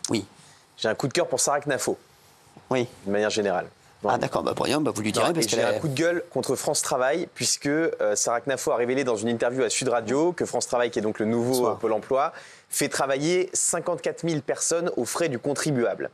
Oui. J'ai un coup de cœur pour Sarah Knafo. Oui. De manière générale. Ah d'accord, bah, rien, bah, vous lui direz. J'ai un coup de gueule contre France Travail, puisque Sarah Knafo a révélé dans une interview à Sud Radio que France Travail, qui est donc le nouveau Pôle emploi, fait travailler 54 000 personnes aux frais du contribuable.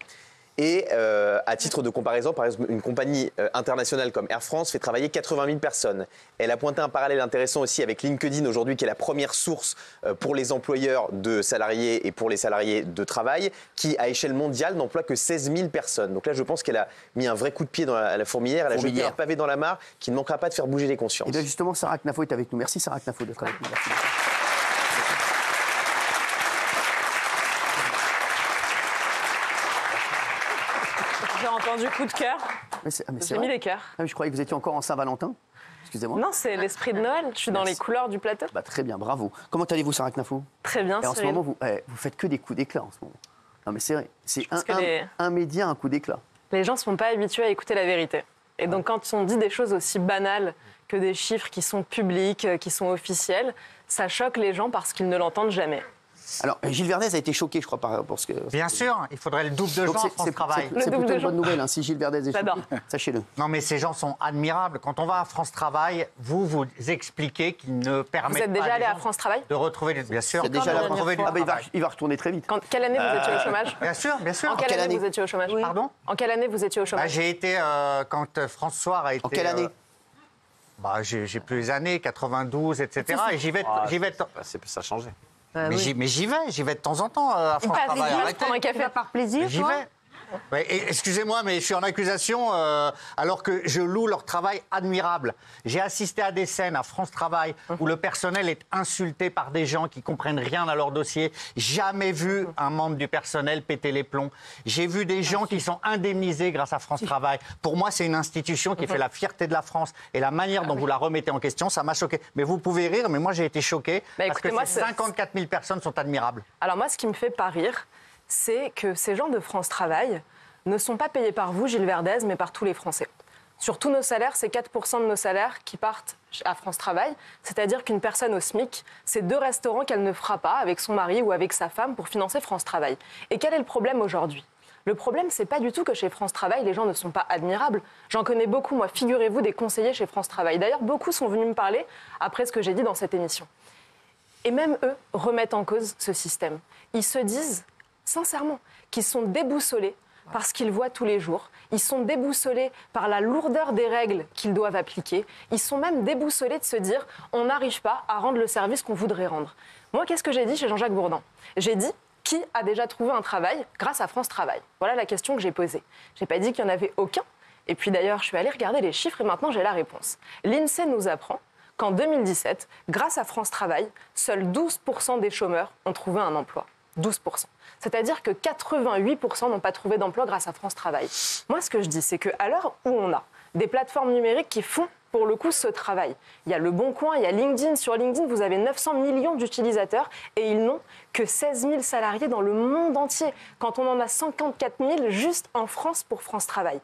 Et à titre de comparaison, par exemple, une compagnie internationale comme Air France fait travailler 80 000 personnes. Elle a pointé un parallèle intéressant aussi avec LinkedIn aujourd'hui, qui est la première source pour les employeurs de salariés et pour les salariés de travail, qui à échelle mondiale n'emploie que 16 000 personnes. Donc là, je pense qu'elle a mis un vrai coup de pied dans la fourmilière. Elle a jeté un pavé dans la mare qui ne manquera pas de faire bouger les consciences. Et bien justement, Sarah Knafo est avec nous. Merci Sarah Knafo d'être avec nous. Merci. J'ai entendu coup de cœur. J'ai mis les cœurs. Ah, je croyais que vous étiez encore en Saint-Valentin. Excusez-moi. Non, c'est l'esprit de Noël. Je suis dans les couleurs du plateau. Bah, très bien, bravo. Comment allez-vous, Sarah Knafo? Très bien, et en ce moment, vous faites que des coups d'éclat en ce moment. Non, mais c'est vrai. C'est un média, un coup d'éclat. Les gens ne sont pas habitués à écouter la vérité. Et donc, quand on dit des choses aussi banales que des chiffres qui sont publics, qui sont officiels, ça choque les gens parce qu'ils ne l'entendent jamais. Alors, Gilles Verdez a été choqué, je crois, pour ce que... Bien sûr, il faudrait le double de gens à France Travail. C'est plutôt une bonne nouvelle, hein, si Gilles Verdez est choqué, sachez-le. Non, mais ces gens sont admirables. Quand on va à France Travail, vous expliquez qu'ils ne permettent pas... Vous êtes déjà allé à France Travail? De retrouver... Bien sûr, déjà de retrouver il va retourner très vite. Quelle année vous étiez au chômage? Bien sûr, bien sûr. En quelle année vous étiez au chômage? Pardon? En quelle année vous étiez au chômage? J'ai été, quand France Soir a été... En quelle année? J'ai plus les années, 92, etc. Et j'y vais... Ça a changé. Mais j'y vais de temps en temps à France Travail. Prendre un café par plaisir. J'y vais. Ouais, excusez-moi, mais je suis en accusation alors que je loue leur travail admirable. J'ai assisté à des scènes à France Travail où le personnel est insulté par des gens qui comprennent rien à leur dossier. Jamais vu un membre du personnel péter les plombs. J'ai vu des gens qui sont indemnisés grâce à France Travail. Pour moi, c'est une institution qui fait la fierté de la France. Et la manière dont vous la remettez en question, ça m'a choqué. Mais vous pouvez rire, mais moi j'ai été choqué parce que ces 54 000 personnes sont admirables. Alors moi, ce qui me fait pas rire, c'est que ces gens de France Travail ne sont pas payés par vous, Gilles Verdez, mais par tous les Français. Sur tous nos salaires, c'est 4% de nos salaires qui partent à France Travail. C'est-à-dire qu'une personne au SMIC, c'est 2 restaurants qu'elle ne fera pas avec son mari ou avec sa femme pour financer France Travail. Et quel est le problème aujourd'hui ? Le problème, c'est pas du tout que chez France Travail, les gens ne sont pas admirables. J'en connais beaucoup, moi, figurez-vous, des conseillers chez France Travail. D'ailleurs, beaucoup sont venus me parler après ce que j'ai dit dans cette émission. Et même eux remettent en cause ce système. Ils se disent, sincèrement, qu'ils sont déboussolés parce qu'ils voient tous les jours. Ils sont déboussolés par la lourdeur des règles qu'ils doivent appliquer. Ils sont même déboussolés de se dire on n'arrive pas à rendre le service qu'on voudrait rendre. Moi, qu'est-ce que j'ai dit chez Jean-Jacques Bourdin? J'ai dit qui a déjà trouvé un travail grâce à France Travail? Voilà la question que j'ai posée. Je n'ai pas dit qu'il n'y en avait aucun. Et puis d'ailleurs, je suis allée regarder les chiffres et maintenant j'ai la réponse. L'INSEE nous apprend qu'en 2017, grâce à France Travail, seuls 12% des chômeurs ont trouvé un emploi. 12%. C'est-à-dire que 88% n'ont pas trouvé d'emploi grâce à France Travail. Moi, ce que je dis, c'est qu'à l'heure où on a des plateformes numériques qui font, pour le coup, ce travail, il y a Le Bon Coin, il y a LinkedIn. Sur LinkedIn, vous avez 900 millions d'utilisateurs et ils n'ont que 16 000 salariés dans le monde entier, quand on en a 54 000 juste en France pour France Travail.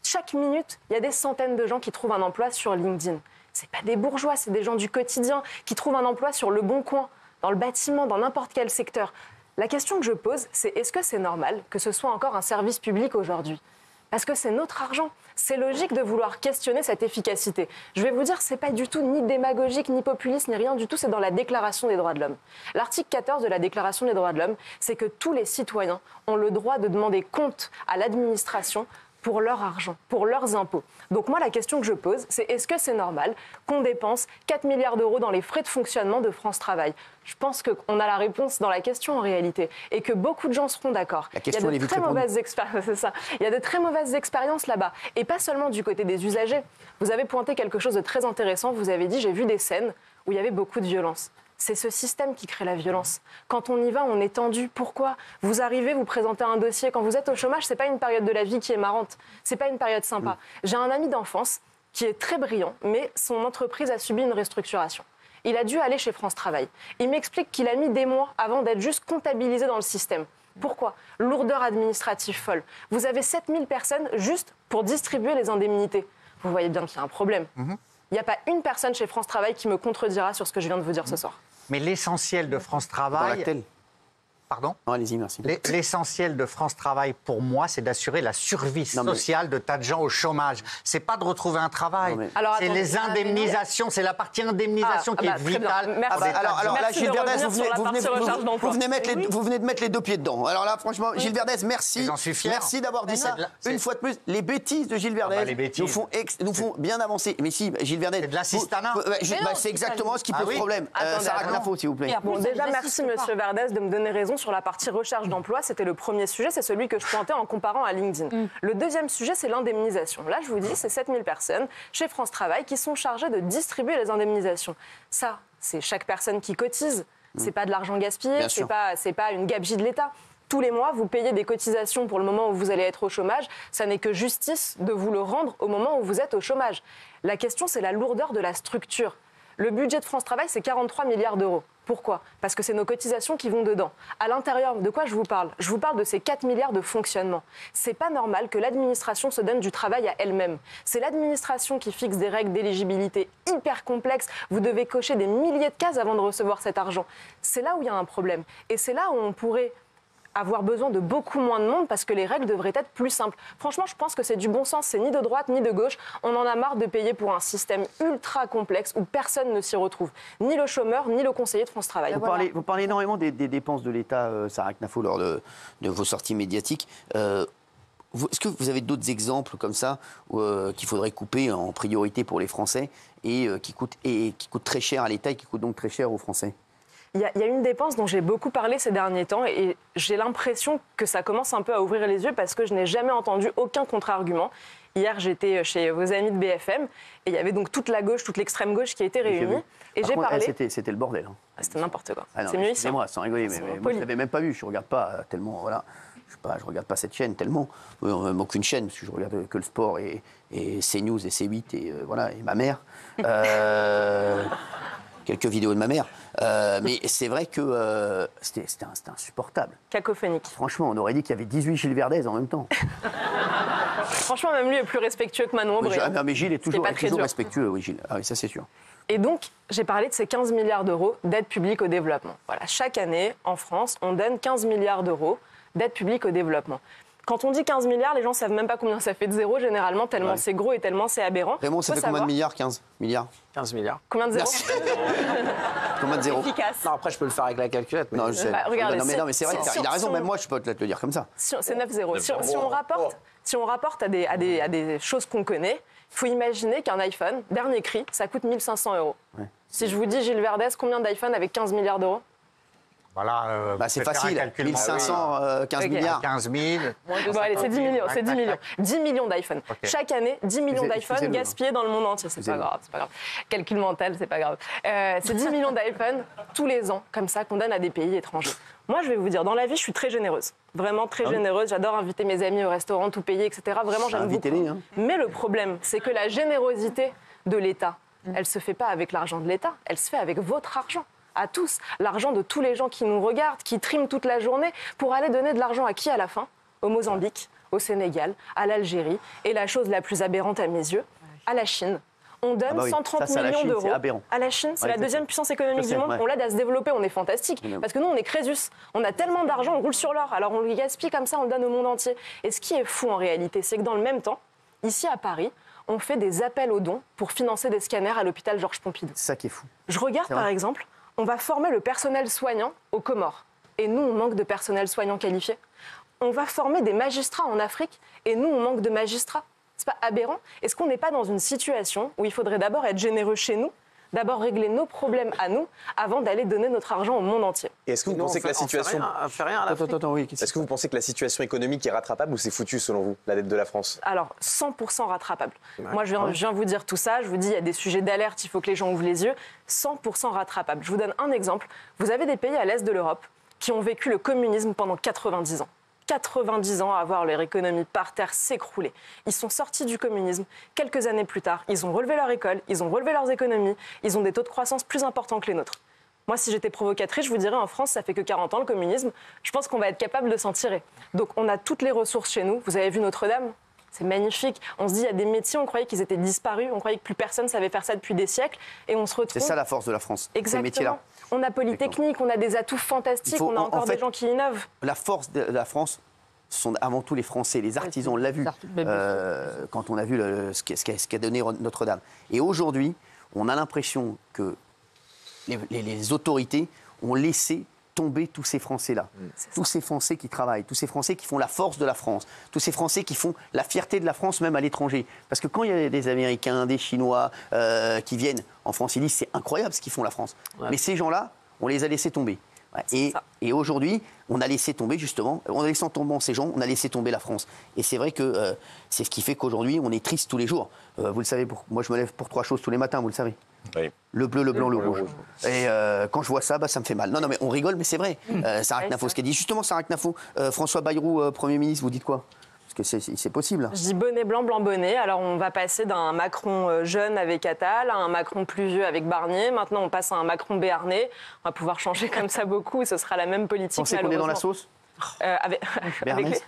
Chaque minute, il y a des centaines de gens qui trouvent un emploi sur LinkedIn. Ce pas des bourgeois, c'est des gens du quotidien qui trouvent un emploi sur Le Bon Coin, dans le bâtiment, dans n'importe quel secteur. La question que je pose, c'est est-ce que c'est normal que ce soit encore un service public aujourd'hui ? Parce que c'est notre argent. C'est logique de vouloir questionner cette efficacité. Je vais vous dire, c'est pas du tout ni démagogique, ni populiste, ni rien du tout, c'est dans la Déclaration des droits de l'homme. L'article 14 de la Déclaration des droits de l'homme, c'est que tous les citoyens ont le droit de demander compte à l'administration pour leur argent, pour leurs impôts. Donc moi, la question que je pose, c'est est-ce que c'est normal qu'on dépense 4 milliards d'euros dans les frais de fonctionnement de France Travail ? Je pense qu'on a la réponse dans la question en réalité et que beaucoup de gens seront d'accord. Il y a de très mauvaises expériences, c'est ça. Il y a de très mauvaises expériences là-bas et pas seulement du côté des usagers. Vous avez pointé quelque chose de très intéressant. Vous avez dit, j'ai vu des scènes où il y avait beaucoup de violence. C'est ce système qui crée la violence. Quand on y va, on est tendu. Pourquoi ? Vous arrivez, vous présentez un dossier. Quand vous êtes au chômage, c'est pas une période de la vie qui est marrante. C'est pas une période sympa. J'ai un ami d'enfance qui est très brillant, mais son entreprise a subi une restructuration. Il a dû aller chez France Travail. Il m'explique qu'il a mis des mois avant d'être juste comptabilisé dans le système. Pourquoi ? Lourdeur administrative folle. Vous avez 7000 personnes juste pour distribuer les indemnités. Vous voyez bien qu'il y a un problème. Il n'y a pas une personne chez France Travail qui me contredira sur ce que je viens de vous dire ce soir. Mais l'essentiel de France Travail... Pardon ? Non, allez-y, merci. L'essentiel de France Travail, pour moi, c'est d'assurer la survie sociale de tas de gens au chômage. C'est pas de retrouver un travail. C'est les indemnisations, c'est la partie indemnisation qui est vitale. Merci. Alors là, Gilles Verdez, vous venez de mettre les deux pieds dedans. Alors là, franchement, Gilles Verdez, merci. J'en suis fier. Merci d'avoir dit ça. Une fois de plus, les bêtises de Gilles Verdez nous font bien avancer. Mais si, Gilles Verdez... C'est de l'assistanat. C'est exactement ce qui pose problème. Sarah Knafo, s'il vous plaît. Bon, déjà, merci, Monsieur Verdez, de me donner raison sur la partie recherche d'emploi. C'était le premier sujet, c'est celui que je pointais en comparant à LinkedIn. Le deuxième sujet, c'est l'indemnisation. Là, je vous dis, c'est 7000 personnes chez France Travail qui sont chargées de distribuer les indemnisations. Ça, c'est chaque personne qui cotise. C'est pas de l'argent gaspillé, c'est pas une gabegie de l'État. Tous les mois, vous payez des cotisations pour le moment où vous allez être au chômage. Ça n'est que justice de vous le rendre au moment où vous êtes au chômage. La question, c'est la lourdeur de la structure. Le budget de France Travail, c'est 43 milliards d'euros. Pourquoi ? Parce que c'est nos cotisations qui vont dedans. À l'intérieur, de quoi je vous parle ? Je vous parle de ces 4 milliards de fonctionnement. C'est pas normal que l'administration se donne du travail à elle-même. C'est l'administration qui fixe des règles d'éligibilité hyper complexes. Vous devez cocher des milliers de cases avant de recevoir cet argent. C'est là où il y a un problème. Et c'est là où on pourrait avoir besoin de beaucoup moins de monde parce que les règles devraient être plus simples. Franchement, je pense que c'est du bon sens, c'est ni de droite ni de gauche. On en a marre de payer pour un système ultra complexe où personne ne s'y retrouve. Ni le chômeur, ni le conseiller de France Travail. Vous parlez énormément des dépenses de l'État, Sarah Knafo, lors de vos sorties médiatiques. Est-ce que vous avez d'autres exemples comme ça qu'il faudrait couper en priorité pour les Français et qui coûtent très cher à l'État et qui coûtent donc très cher aux Français ? Il y a une dépense dont j'ai beaucoup parlé ces derniers temps et j'ai l'impression que ça commence un peu à ouvrir les yeux parce que je n'ai jamais entendu aucun contre-argument. Hier, j'étais chez vos amis de BFM et il y avait donc toute la gauche, toute l'extrême gauche qui était réunie. Et j'ai parlé. C'était le bordel. Hein. C'était n'importe quoi. Ah non, c'est mieux ici. Excusez-moi, sans rigoler, mais moi, je ne l'avais même pas vu. Je ne regarde pas tellement. Voilà. Je regarde pas cette chaîne tellement. Même aucune chaîne, parce que je regarde que le sport et CNews et C8 et ma mère. Quelques vidéos de ma mère. Mais c'est vrai que c'était insupportable. Cacophonique. Franchement, on aurait dit qu'il y avait 18 Gilles Verdez en même temps. Franchement, même lui est plus respectueux que Manon Aubry. Mais Gilles est toujours respectueux, oui, Gilles. Ah oui, ça c'est sûr. Et donc, j'ai parlé de ces 15 milliards d'euros d'aide publique au développement. Voilà, chaque année, en France, on donne 15 milliards d'euros d'aide publique au développement. Quand on dit 15 milliards, les gens ne savent même pas combien ça fait de zéro, généralement, tellement c'est gros et tellement c'est aberrant. Raymond, ça fait combien de milliards ? 15 milliards ? 15 milliards. Combien de zéros ? Combien de zéros ? Efficace. Non, après, je peux le faire avec la calculette. Mais... Non, je sais. Regardez, non, mais c'est vrai, il a raison, même moi, je peux te le dire comme ça. C'est 9 zéros. Si on rapporte à des choses qu'on connaît, il faut imaginer qu'un iPhone, dernier cri, ça coûte 1 500 €. Ouais. Si je vous dis, Gilles Verdez, combien d'iPhone avec 15 milliards d'euros ? Voilà, c'est facile, 1500, 15 milliards. 15 000. Bon, allez, c'est 10 millions. C'est 10 millions. 10 millions d'iPhone. Okay. Chaque année, 10 millions d'iPhone gaspillés dans le monde entier. C'est pas grave, c'est pas grave. Calcul mental, c'est pas grave. C'est 10 millions d'iPhone tous les ans, comme ça, qu'on donne à des pays étrangers. Moi, je vais vous dire, dans la vie, je suis très généreuse. Vraiment très généreuse. J'adore inviter mes amis au restaurant, tout payer, etc. Vraiment, j'aime beaucoup. Hein. Mais le problème, c'est que la générosité de l'État, elle se fait pas avec l'argent de l'État, elle se fait avec votre argent. À tous, l'argent de tous les gens qui nous regardent, qui triment toute la journée, pour aller donner de l'argent à qui à la fin ? Au Mozambique, au Sénégal, à l'Algérie, et la chose la plus aberrante à mes yeux, à la Chine. On donne 130 millions d'euros à la Chine, c'est la deuxième puissance économique du monde. Ouais. On l'aide à se développer, on est fantastique. Parce que nous, on est Crésus. On a tellement d'argent, on roule sur l'or. Alors on le gaspille comme ça, on le donne au monde entier. Et ce qui est fou en réalité, c'est que dans le même temps, ici à Paris, on fait des appels aux dons pour financer des scanners à l'hôpital Georges Pompidou. C'est ça qui est fou. Je regarde par exemple, on va former le personnel soignant aux Comores. Et nous, on manque de personnel soignant qualifié. On va former des magistrats en Afrique. Et nous, on manque de magistrats. C'est pas aberrant ? Est-ce qu'on n'est pas dans une situation où il faudrait d'abord être généreux chez nous, d'abord régler nos problèmes à nous, avant d'aller donner notre argent au monde entier ? Et est-ce que vous pensez que la situation... Est-ce que vous pensez que la situation économique est rattrapable ou c'est foutu, selon vous, la dette de la France ? Alors, 100% rattrapable. Ouais. Moi, je viens vous dire tout ça. Je vous dis, il y a des sujets d'alerte, il faut que les gens ouvrent les yeux. 100% rattrapable. Je vous donne un exemple. Vous avez des pays à l'est de l'Europe qui ont vécu le communisme pendant 90 ans. 90 ans à voir leur économie par terre s'écrouler. Ils sont sortis du communisme. Quelques années plus tard, ils ont relevé leur école, ils ont relevé leurs économies, ils ont des taux de croissance plus importants que les nôtres. Moi, si j'étais provocatrice, je vous dirais, en France, ça fait que 40 ans, le communisme, je pense qu'on va être capable de s'en tirer. Donc, on a toutes les ressources chez nous. Vous avez vu Notre-Dame ? C'est magnifique. On se dit, il y a des métiers, on croyait qu'ils étaient disparus, on croyait que plus personne savait faire ça depuis des siècles, et on se retrouve... C'est ça la force de la France, exactement. ces métiers-là. On a Polytechnique, on a des atouts fantastiques, on a encore des gens qui innovent. La force de la France, ce sont avant tout les Français, les artisans. On l'a vu quand on a vu ce qu'a donné Notre-Dame. Et aujourd'hui, on a l'impression que les autorités ont laissé tomber tous ces Français-là. Tous ces Français qui travaillent, tous ces Français qui font la force de la France, tous ces Français qui font la fierté de la France même à l'étranger. Parce que quand il y a des Américains, des Chinois qui viennent en France, ils disent c'est incroyable ce qu'ils font la France. Ouais. Mais ces gens-là, on les a laissés tomber. Ouais. Et aujourd'hui, on a laissé tomber justement, en laissant tomber ces gens, on a laissé tomber la France. Et c'est vrai que c'est ce qui fait qu'aujourd'hui, on est triste tous les jours. Vous le savez, moi je me lève pour 3 choses tous les matins, vous le savez. Oui. Le bleu, le blanc, le rouge. Et quand je vois ça, ça me fait mal. Non, mais on rigole, mais c'est vrai. Sarah Knafo, ce qu'elle dit. Justement, Sarah Knafo, François Bayrou, Premier ministre, vous dites quoi ? Parce que c'est possible. Je dis bonnet blanc, blanc bonnet. Alors on va passer d'un Macron jeune avec Attal à un Macron plus vieux avec Barnier. Maintenant on passe à un Macron béarnais. On va pouvoir changer comme ça beaucoup. Ce sera la même politique. Vous pensez qu'on est dans la sauce avec les...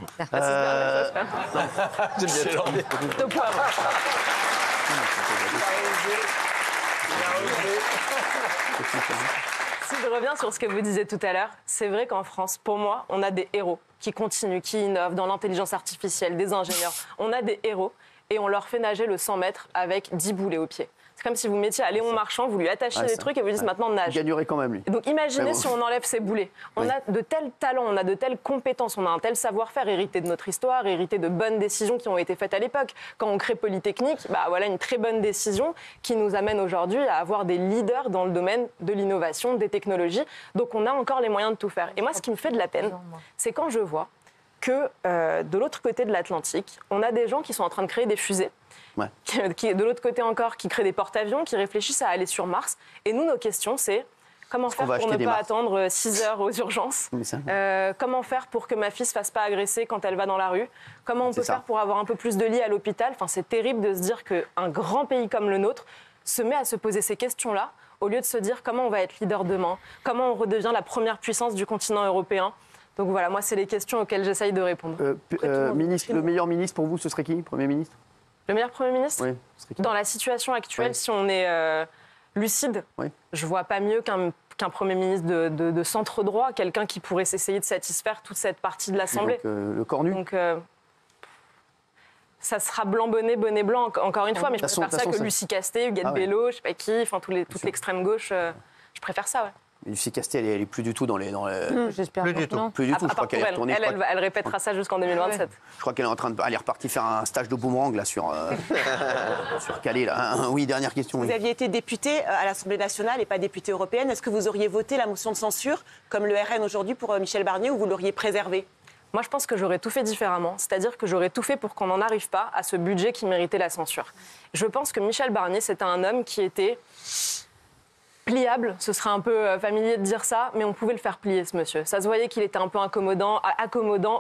Si je reviens sur ce que vous disiez tout à l'heure, c'est vrai qu'en France, pour moi, on a des héros qui continuent, qui innovent dans l'intelligence artificielle, des ingénieurs. On a des héros et on leur fait nager le 100 mètres avec 10 boulets aux pieds. C'est comme si vous mettiez à Léon Marchand, vous lui attachiez des trucs et vous dites maintenant nage. Il gagnerait quand même lui. Donc imaginez si on enlève ces boulets. On a de tels talents, on a de telles compétences, on a un tel savoir-faire hérité de notre histoire, hérité de bonnes décisions qui ont été faites à l'époque. Quand on crée Polytechnique, voilà une très bonne décision qui nous amène aujourd'hui à avoir des leaders dans le domaine de l'innovation, des technologies. Donc on a encore les moyens de tout faire. Et moi, ce qui me fait de la peine, c'est quand je vois que de l'autre côté de l'Atlantique, on a des gens qui sont en train de créer des fusées. Ouais. De l'autre côté encore, qui créent des porte-avions, qui réfléchissent à aller sur Mars. Et nous, nos questions, c'est comment faire pour ne pas attendre 6 heures aux urgences ? Comment faire pour que ma fille ne se fasse pas agresser quand elle va dans la rue ? Comment on peut faire pour avoir un peu plus de lits à l'hôpital ? Enfin, c'est terrible de se dire qu'un grand pays comme le nôtre se met à se poser ces questions-là, au lieu de se dire comment on va être leader demain, comment on redevient la première puissance du continent européen. Donc voilà, moi, c'est les questions auxquelles j'essaye de répondre. Le meilleur ministre pour vous, ce serait qui ? Premier ministre ? Le meilleur Premier ministre ? Oui. Dans la situation actuelle, si on est lucide, je ne vois pas mieux qu'un Premier ministre de centre droit, quelqu'un qui pourrait essayer de satisfaire toute cette partie de l'Assemblée. Le cornu. Donc, ça sera blanc, bonnet, bonnet blanc, encore une fois, mais je préfère ça que Lucie Castet, Huguette Bello, je ne sais pas qui, enfin, toute l'extrême gauche, je préfère ça, ouais. Lucie Castet, elle est plus du tout dans les... J'espère plus du tout. Plus du tout. Je crois qu'elle est retournée. Elle répétera ça jusqu'en 2027. Je crois qu'elle est en train d'aller repartir faire un stage de boomerang là sur Calais. Là. Oui, dernière question. Vous aviez été député à l'Assemblée nationale et pas députée européenne. Est-ce que vous auriez voté la motion de censure comme le RN aujourd'hui pour Michel Barnier ou vous l'auriez préservée ? Moi, je pense que j'aurais tout fait différemment. C'est-à-dire que j'aurais tout fait pour qu'on n'en arrive pas à ce budget qui méritait la censure. Je pense que Michel Barnier, c'était un homme qui était... pliable, ce serait un peu familier de dire ça, mais on pouvait le faire plier, ce monsieur. Ça se voyait qu'il était un peu accommodant.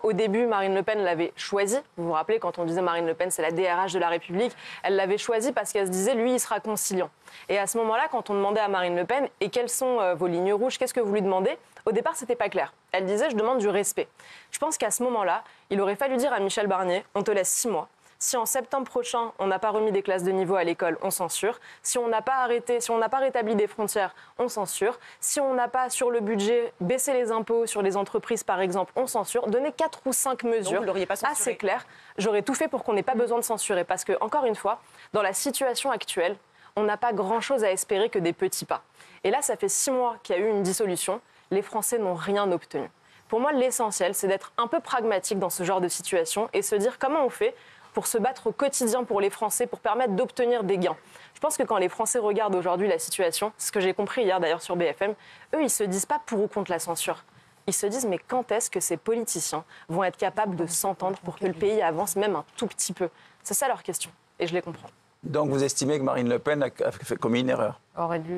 Au début, Marine Le Pen l'avait choisi. Vous vous rappelez, quand on disait Marine Le Pen, c'est la DRH de la République, elle l'avait choisi parce qu'elle se disait, lui, il sera conciliant. Et à ce moment-là, quand on demandait à Marine Le Pen, et quelles sont vos lignes rouges, qu'est-ce que vous lui demandez ? Au départ, c'était pas clair. Elle disait, je demande du respect. Je pense qu'à ce moment-là, il aurait fallu dire à Michel Barnier, on te laisse 6 mois. Si en septembre prochain, on n'a pas remis des classes de niveau à l'école, on censure. Si on n'a pas rétabli des frontières, on censure. Si on n'a pas, sur le budget, baissé les impôts sur les entreprises, par exemple, on censure. Donner 4 ou 5 mesures assez claires. J'aurais tout fait pour qu'on n'ait pas besoin de censurer. Parce que, encore une fois, dans la situation actuelle, on n'a pas grand-chose à espérer que des petits pas. Et là, ça fait 6 mois qu'il y a eu une dissolution. Les Français n'ont rien obtenu. Pour moi, l'essentiel, c'est d'être un peu pragmatique dans ce genre de situation et se dire comment on fait pour se battre au quotidien pour les Français, pour permettre d'obtenir des gains. Je pense que quand les Français regardent aujourd'hui la situation, ce que j'ai compris hier d'ailleurs sur BFM, eux, ils ne se disent pas pour ou contre la censure. Ils se disent, mais quand est-ce que ces politiciens vont être capables de s'entendre pour que le pays avance même un tout petit peu ? C'est ça leur question, et je les comprends. Donc vous estimez que Marine Le Pen a commis une erreur ?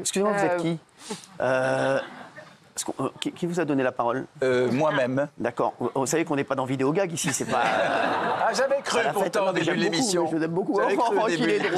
Excusez-moi, vous êtes qui Qui vous a donné la parole ? Moi-même. D'accord. Vous savez qu'on n'est pas dans Vidéogag ici, c'est pas... Ah, j'avais cru pourtant au début de l'émission. Je vous aime beaucoup.